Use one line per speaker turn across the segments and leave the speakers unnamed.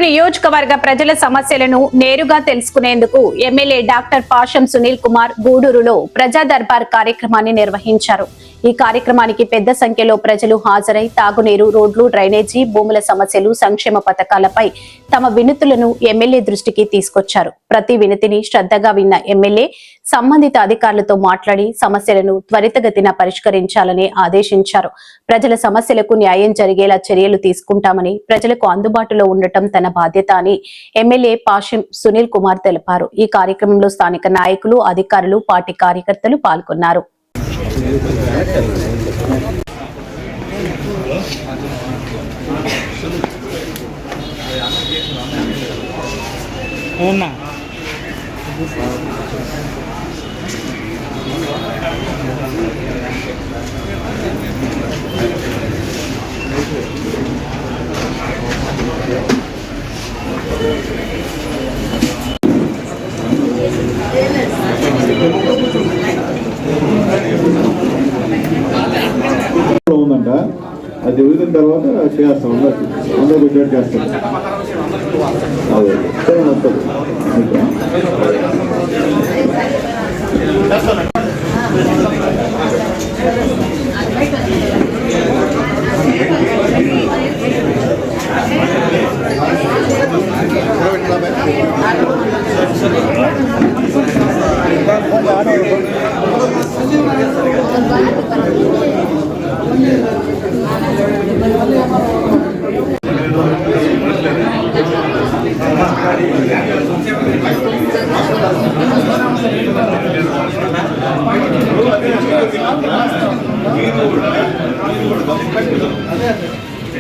నియోజకవర్గ ప్రజల సమస్యలను నేరుగా తెలుసుకునేందుకు ఎమ్మెల్యే డాక్టర్ పాషం సునీల్ కుమార్ గూడూరులో ప్రజా దర్బార్ కార్యక్రమాన్ని నిర్వహించారు. ఈ కార్యక్రమానికి పెద్ద సంఖ్యలో ప్రజలు హాజరై తాగునీరు, రోడ్లు, డ్రైనేజీ, భూముల సమస్యలు, సంక్షేమ పథకాలపై తమ వినతులను ఎమ్మెల్యే దృష్టికి తీసుకొచ్చారు. ప్రతి వినతిని శ్రద్ధగా విన్న ఎమ్మెల్యే సంబంధిత అధికారులతో మాట్లాడి సమస్యలను త్వరితగతిన పరిష్కరించాలని ఆదేశించారు. ప్రజల సమస్యలకు న్యాయం జరిగేలా చర్యలు తీసుకుంటామని, ప్రజలకు అందుబాటులో ఉండటం తన బాధ్యత అని ఎమ్మెల్యే పాషం సునీల్ కుమార్ తెలిపారు. ఈ కార్యక్రమంలో స్థానిక నాయకులు, అధికారులు, పార్టీ కార్యకర్తలు పాల్గొన్నారు.
ఉందంట, అది వదిలిన తర్వాత చేస్తాం, అందరూ పెట్టేట్టు చేస్తాం. అదే వస్తుంది.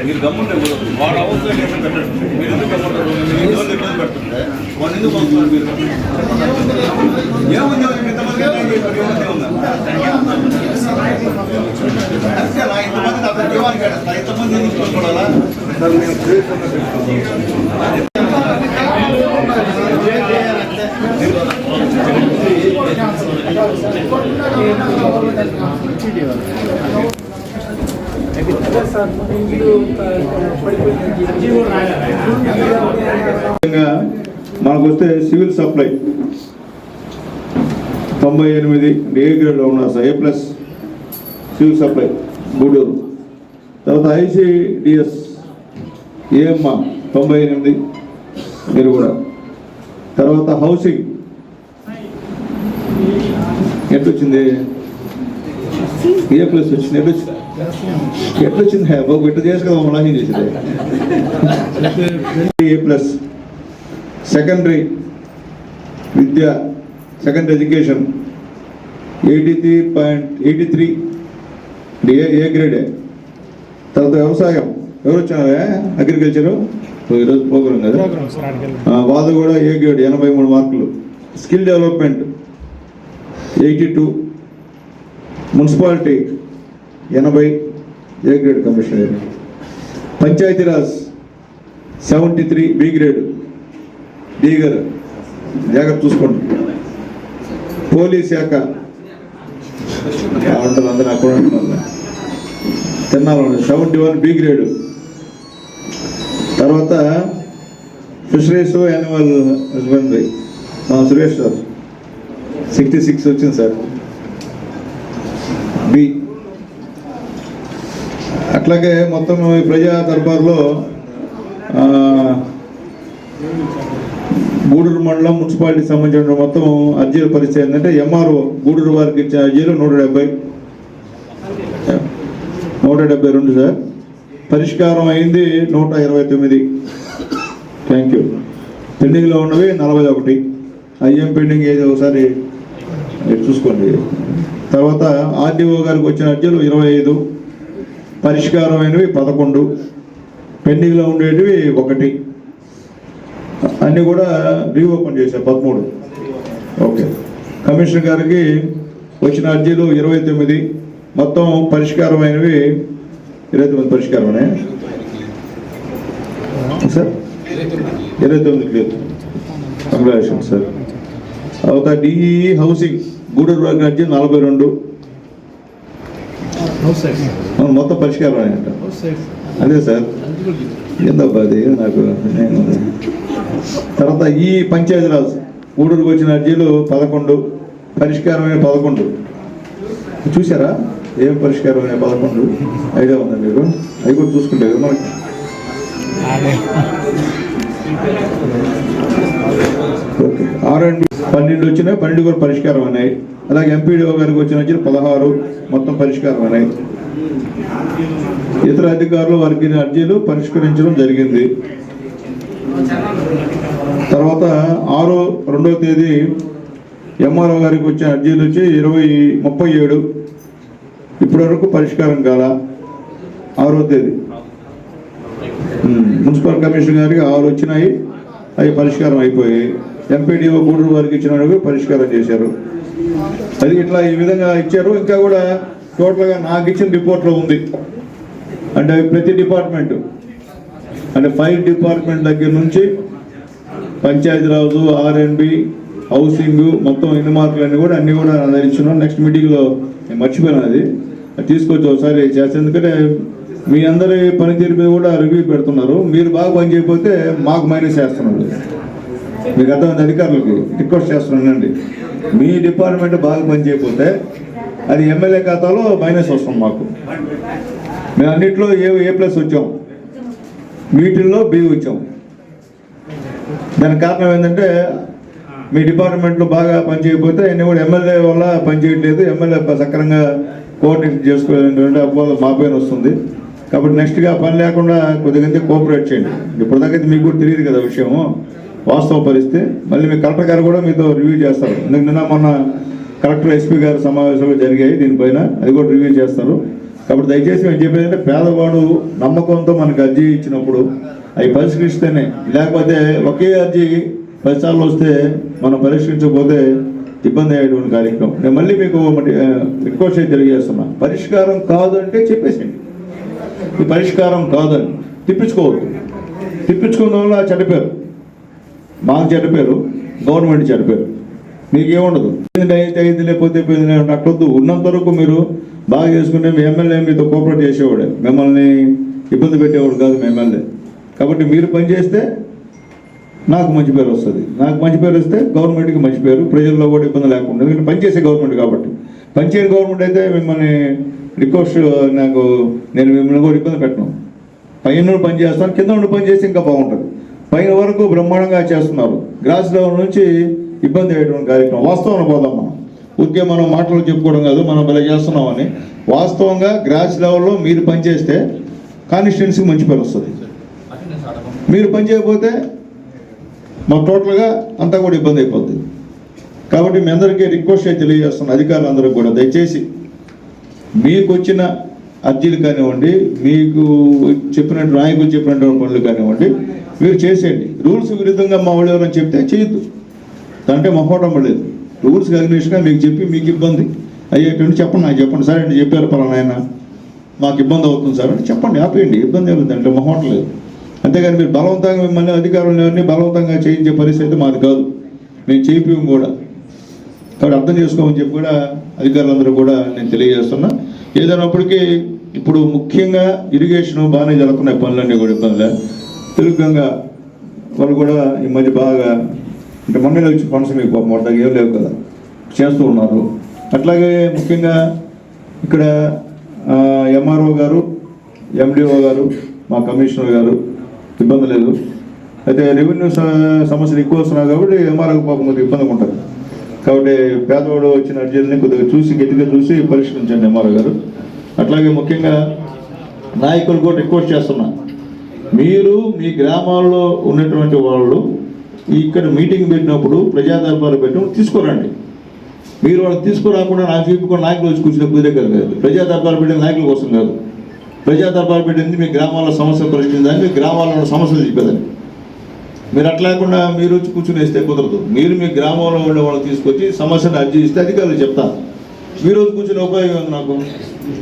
మీరు గమ్ముంటే వాడు అవసరం పెట్టండి. మీరు ఎందుకు గమ్ముంటారు? మీరు ఇబ్బంది పెడుతుంటే వాడు ఎందుకు పంపుతున్నారు? మీరు ఏముంది? ఇంతమంది ఇంతమంది అతను జీవానికి అడుస్తా, ఇంతమంది ఎందుకు చూసుకోవాలా?
మనకు వస్తే సివిల్ సప్లై 98 ఏ గ్రేడ్లో ఉన్నారు sir, A+ civil supply Gudur. తర్వాత ICDS ఏమ్మ 98 మీరు కూడా. తర్వాత హౌసింగ్ ఎట్లొచ్చింది? A+ వచ్చింది. ఎట్లొచ్చింది? బాబు ఎట్లా చేసి కదా మళ్ళీ చేసింది. A+. Secondary Vidya, secondary education 83.83 ఏ గ్రేడే. తర్వాత వ్యవసాయం ఎవరు వచ్చారు? అగ్రికల్చరు ఈరోజు ప్రోగ్రాం కదా, వాళ్ళు కూడా ఏ గ్రేడ్ 83 మార్కులు. Skill development 82. Municipality 80 A grade commissioner. Panchayati Raj 73 B గ్రేడ్. డీగర్ జాగ్రత్త చూసుకోండి. పోలీస్ శాఖ అందరూ అక్కడ తిన్నాను 71 B గ్రేడ్. తర్వాత fisheries, animal husbandry Suresh sir 66 వచ్చింది సార్, B. అట్లాగే మొత్తం ప్రజా దర్బార్లో గూడూరు మండలం మున్సిపాలిటీకి సంబంధించిన మొత్తం అర్జీల పరిస్థితి ఏంటంటే, MRO గూడూరు వారికి ఇచ్చిన అర్జీలు 172 సార్. పరిష్కారం అయింది 129. Thank you. పెండింగ్లో ఉన్నవి 41. అయ్యేం పెండింగ్ ఏదో ఒకసారి చూసుకోండి. తర్వాత RDO గారికి వచ్చిన అర్జీలు 25, పరిష్కారమైనవి 11, పెండింగ్లో ఉండేటివి 1. అన్నీ కూడా రీఓపెన్ చేశారు 13. ఓకే. కమిషనర్ గారికి వచ్చిన అర్జీలు 29, మొత్తం పరిష్కారమైనవి 29 పరిష్కారమనే సార్. 29 క్లియర్. Congratulation sir. తర్వాత DE హౌసింగ్ గూడూరు వారికి అర్జీలు 42, మొత్తం పరిష్కారం అంట. అదే సార్ ఏందబ్బా అది నాకు నేను. తర్వాత ఈ పంచాయతీరాజ్ గూడూరుకు వచ్చిన అర్జీలు 11, పరిష్కారమైన 11. చూసారా ఏం పరిష్కారమైన 11 ఐడియా ఉందా మీరు? అవి కూడా చూసుకుంటే కదా మనకి. ఓకే, 12 వచ్చినాయి, 12 కూడా పరిష్కారం అయినాయి. అలాగే ఎంపీడీఓ గారికి వచ్చిన అర్జీలు 16 మొత్తం పరిష్కారం అయినాయి. ఇతర అధికారులు వారికి అర్జీలు పరిష్కరించడం జరిగింది. తర్వాత 6/2వ తేదీ ఎంఆర్ఓ గారికి వచ్చిన అర్జీలు వచ్చి 37 ఇప్పటి వరకు పరిష్కారం కాల. 6వ తేదీ మున్సిపల్ కమిషనర్ గారికి 6 వచ్చినాయి, అవి పరిష్కారం అయిపోయాయి. ఎంపీడీఓ గూడూరు వారికి ఇచ్చిన పరిష్కారం చేశారు. అది ఇట్లా ఈ విధంగా ఇచ్చారు. ఇంకా కూడా టోటల్గా నాకు ఇచ్చిన రిపోర్ట్లో ఉంది. అంటే ప్రతి డిపార్ట్మెంటు అంటే 5 డిపార్ట్మెంట్ దగ్గర నుంచి పంచాయతీరాజు, ఆర్ఎండ్బి, హౌసింగ్ మొత్తం ఎన్ని మార్కులన్నీ కూడా అన్నీ కూడా నా దగ్గర ఇచ్చినాం. నెక్స్ట్ మీటింగ్లో నేను మర్చిపోయాను, అది తీసుకొచ్చి ఒకసారి చేస్తాను. ఎందుకంటే మీ అందరి పనితీరు మీద కూడా రివ్యూ పెడుతున్నారు. మీరు బాగా పని చేయకపోతే మాకు మైనస్ చేస్తున్నారు. మీకు అర్థమైంది? అధికారులకి రిక్వెస్ట్ చేస్తున్నానండి, మీ డిపార్ట్మెంట్ బాగా పని చేయకపోతే అది ఎమ్మెల్యే ఖాతాలో మైనస్ వస్తుంది మాకు. మేము అన్నింటిలో A+ వచ్చాం, వీటిల్లో B వచ్చాం. దానికి కారణం ఏంటంటే మీ డిపార్ట్మెంట్లో బాగా పని చేయకపోతే అన్నీ కూడా ఎమ్మెల్యే వల్ల పని చేయట్లేదు, ఎమ్మెల్యే సక్రంగా కోఆర్డినేట్ చేసుకోవాలంటే అపోహ మా పైన వస్తుంది. కాబట్టి నెక్స్ట్గా పని లేకుండా కొద్దిగా కోఆపరేట్ చేయండి. ఇప్పుడు దాకా మీకు కూడా తెలియదు కదా విషయము, వాస్తవ పరిస్థితి. మళ్ళీ మీ కలెక్టర్ గారు కూడా మీతో రివ్యూ చేస్తారు. నిన్న మొన్న కలెక్టర్ SP గారి సమావేశాలు జరిగాయి దీనిపైన, అది కూడా రివ్యూ చేస్తారు. కాబట్టి దయచేసి మేము చెప్పేది అంటే పేదవాడు నమ్మకంతో మనకు అర్జీ ఇచ్చినప్పుడు అవి పరిష్కరిస్తేనే, లేకపోతే ఒకే అర్జీ 10 సార్లు వస్తే మనం పరిష్కరించకపోతే ఇబ్బంది అయ్యేటువంటి కార్యక్రమం. నేను మళ్ళీ మీకు రిక్వెస్ట్ తెలియజేస్తున్నా, పరిష్కారం కాదు అంటే చెప్పేసేయండి. ఈ పరిష్కారం కాదని తిప్పించుకోవద్దు. తిప్పించుకున్న వల్ల చెడ్డపేరు, మాకు చెడ్డపేరు, గవర్నమెంట్ చెడ్డపేరు, మీకేముండదు. అయితే లేకపోతే అట్లొద్దు. ఉన్నంత వరకు మీరు బాగా చేసుకుంటే మీ ఎమ్మెల్యే మీతో కోఆపరేట్ చేసేవాడే, మిమ్మల్ని ఇబ్బంది పెట్టేవాడు కాదు మీ ఎమ్మెల్యే. కాబట్టి మీరు పనిచేస్తే నాకు మంచి పేరు వస్తుంది, నాకు మంచి పేరు వస్తే గవర్నమెంట్కి మంచి పేరు, ప్రజల్లో కూడా ఇబ్బంది లేకుండా. ఎందుకంటే పనిచేసే గవర్నమెంట్ కాబట్టి. పనిచేయని గవర్నమెంట్ అయితే మిమ్మల్ని రిక్వెస్ట్, నేను మిమ్మల్ని కూడా ఇబ్బంది పెట్టను. పైన పని చేస్తాను, కింద ఉండి పని చేస్తే ఇంకా బాగుంటుంది. పైన వరకు బ్రహ్మాండంగా చేస్తున్నారు, గ్రాస్ లెవెల్ నుంచి ఇబ్బంది అయ్యేటువంటి కార్యక్రమం. వాస్తవం పోదాం, మనం ఊరికే మనం మాటలు చెప్పుకోవడం కాదు, మనం ఇలా చేస్తున్నామని. వాస్తవంగా గ్రాస్ లెవెల్లో మీరు పనిచేస్తే కాన్స్టిట్యున్సీకి మంచి పేరు వస్తుంది. మీరు పని చేయకపోతే మాకు టోటల్గా అంతా కూడా ఇబ్బంది అయిపోతుంది. కాబట్టి మీ అందరికీ రిక్వెస్ట్ తెలియజేస్తున్నాను, అధికారులందరికీ కూడా దయచేసి మీకు వచ్చిన అర్జీలు కానివ్వండి, మీకు చెప్పినట్టు నాయకులు చెప్పినటువంటి పనులు కానివ్వండి, మీరు చేసేయండి. రూల్స్ విరుద్ధంగా మా వాళ్ళు ఎవరైనా చెప్తే చేయొద్దు, దాంట్లో మొహోటం పడలేదు. రూల్స్కి అగ్నిష్గా మీకు చెప్పి మీకు ఇబ్బంది అయ్యేటువంటి చెప్పండి, నాకు చెప్పండి సార్ అంటే చెప్పారు పలానా ఆయన మాకు ఇబ్బంది అవుతుంది సార్ అంటే చెప్పండి, ఆపేయండి, ఇబ్బంది ఏమి దాంట్లో మొహోటం లేదు. అంతేగాని మీరు బలవంతంగా మిమ్మల్ని అధికారులు బలవంతంగా చేయించే పరిస్థితి మాది కాదు, మేము చేయించాము కూడా. కాబట్టి అర్థం చేసుకోమని చెప్పి కూడా అధికారులందరూ కూడా నేను తెలియజేస్తున్నా. ఏదైనప్పటికీ ఇప్పుడు ముఖ్యంగా ఇరిగేషన్ బాగానే జరుగుతున్నాయి, పనులన్నీ కూడా ఇబ్బందిలే. తెలుగుగా వాళ్ళు కూడా ఈ మధ్య బాగా అంటే మొన్న వచ్చి ఫండ్స్ మీకు మొదటి ఏం లేవు కదా, చేస్తూ ఉన్నారు. అట్లాగే ముఖ్యంగా ఇక్కడ ఎంఆర్ఓ గారు, ఎండిఓ గారు, మా కమిషనర్ గారు ఇబ్బంది లేదు. అయితే రెవెన్యూ సమస్యలు ఎక్కువ వస్తున్నాయి కాబట్టి ఎంఆర్ఓ పాపం కొద్దిగా ఇబ్బందిగా ఉంటుంది. కాబట్టి పేదవాడు వచ్చిన అర్జీలని కొద్దిగా చూసి గట్టిగా చూసి పరిష్కరించండి ఎంఆర్ఓ గారు. అట్లాగే ముఖ్యంగా నాయకులు కూడా రిక్వెస్ట్ చేస్తున్నా, మీరు మీ గ్రామాల్లో ఉన్నటువంటి వాళ్ళు ఇక్కడ మీటింగ్ పెట్టినప్పుడు ప్రజా దర్బారు పెట్టినప్పుడు తీసుకురండి. మీరు వాళ్ళకి తీసుకురాకుండా నాకు చెప్పుకొని నాయకులు వచ్చి కూర్చునే కుదిరే కాదు. ప్రజా దర్బారు పెట్టిన నాయకుల కోసం కాదు, ప్రజా దర్బారు పెట్టింది మీ గ్రామాల్లో సమస్యలు పరిష్కరించడానికి, మీ గ్రామాల్లో ఉన్న సమస్యలు చెప్పేదని. మీరు అట్లా లేకుండా మీరు వచ్చి కూర్చుని వేస్తే కుదరదు. మీరు మీ గ్రామంలో ఉండే వాళ్ళని తీసుకొచ్చి సమస్యను అర్జీ ఇస్తే అధికారులు చెప్తారు. మీరు రోజు కూర్చుని ఉపయోగం ఉంది నాకు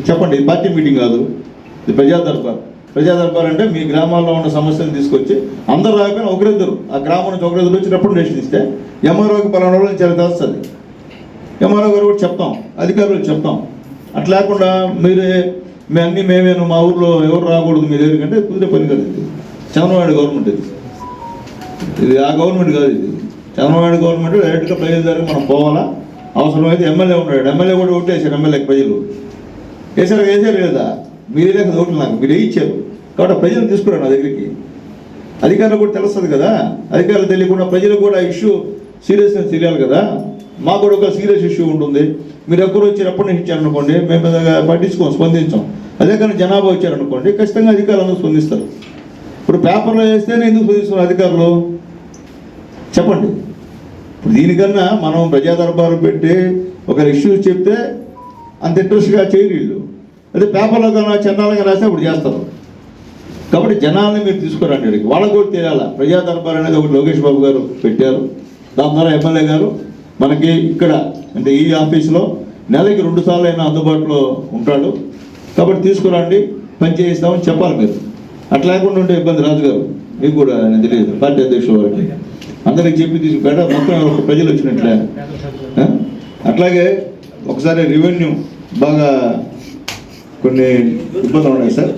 చెప్పండి. ఇది పార్టీ మీటింగ్ కాదు, ఇది ప్రజా దర్బార్. ప్రజా దర్బార్ అంటే మీ గ్రామాల్లో ఉన్న సమస్యలు తీసుకొచ్చి అందరూ రాకపోయినా ఒకరిద్దరు ఆ గ్రామం నుంచి ఒకరిద్దరు వచ్చి రిప్రజెంటేషన్ ఇస్తే ఎంఆర్ఓకి పలానా వాళ్ళు చాలా తెలుస్తుంది, ఎంఆర్ఓ గారు కూడా చెప్తాం, అధికారులకు చెప్తాం. అట్లా లేకుండా మీరే అన్నీ మేమేను మా ఊర్లో ఎవరు రాకూడదు మీ దగ్గర కంటే కుదిరే పని కదా. చంద్రబాబు గవర్నమెంట్ ఇది ఆ గవర్నమెంట్ కాదు, ఇది చంద్రబాబు గవర్నమెంట్. డైరెక్ట్గా ప్రజల దగ్గర మనం పోవాలా. అవసరమైతే ఎమ్మెల్యే ఉన్నాడు, ఎమ్మెల్యే కూడా ఓటేసారు, ఎమ్మెల్యేకి ప్రజలు వేసారు లేదా? మీరే లేక ఓట్లు నాకు మీరు ఇచ్చారు కాబట్టి ప్రజలు తీసుకురారు నా దగ్గరికి. అధికారులు కూడా తెలుస్తుంది కదా, అధికారులు తెలియకుండా ప్రజలు కూడా ఇష్యూ సీరియస్నెస్ తెలియాలి కదా. మాకు కూడా ఒక సీరియస్ ఇష్యూ ఉంటుంది. మీరు ఎక్కరు వచ్చి రెప్పటి ఇచ్చారనుకోండి, మేము పట్టించుకోం, స్పందించాం. అదే కానీ జనాభా వచ్చారనుకోండి, ఖచ్చితంగా అధికారులు అందరూ స్పందిస్తారు. ఇప్పుడు పేపర్లో వేస్తేనే ఎందుకు స్పందిస్తున్నారు అధికారులు చెప్పండి. ఇప్పుడు దీనికన్నా మనం ప్రజా దర్బారు పెట్టి ఒక ఇష్యూ చెప్తే అంత ఇంట్రెస్ట్గా చేయరు వీళ్ళు. అదే పేపర్లో కన్నా చందాలుగా రాస్తే అప్పుడు చేస్తారు. కాబట్టి జనాల్ని మీరు తీసుకురండి, అడిగి వాళ్ళకు కూడా తెలియాలా. ప్రజా దర్బార్ అనేది ఒకటి లోకేష్ బాబు గారు పెట్టారు. దాని ద్వారా ఎమ్మెల్యే గారు మనకి ఇక్కడ అంటే ఈ ఆఫీసులో నెలకి 2 సార్లు అయినా అందుబాటులో ఉంటాడు. కాబట్టి తీసుకురండి, పని చేయిస్తామని చెప్పాలి మీరు. అట్లా లేకుండా ఉంటే ఇబ్బంది. రాజు గారు మీకు కూడా నేను తెలియదు, పార్టీ అధ్యక్షుల వారికి అందరికి చెప్పి తీసుకుపోయాడ మొత్తం ప్రజలు వచ్చినట్లే. అట్లాగే ఒకసారి రెవెన్యూ బాగా కొన్ని ఇబ్బందులు ఉన్నాయి సార్.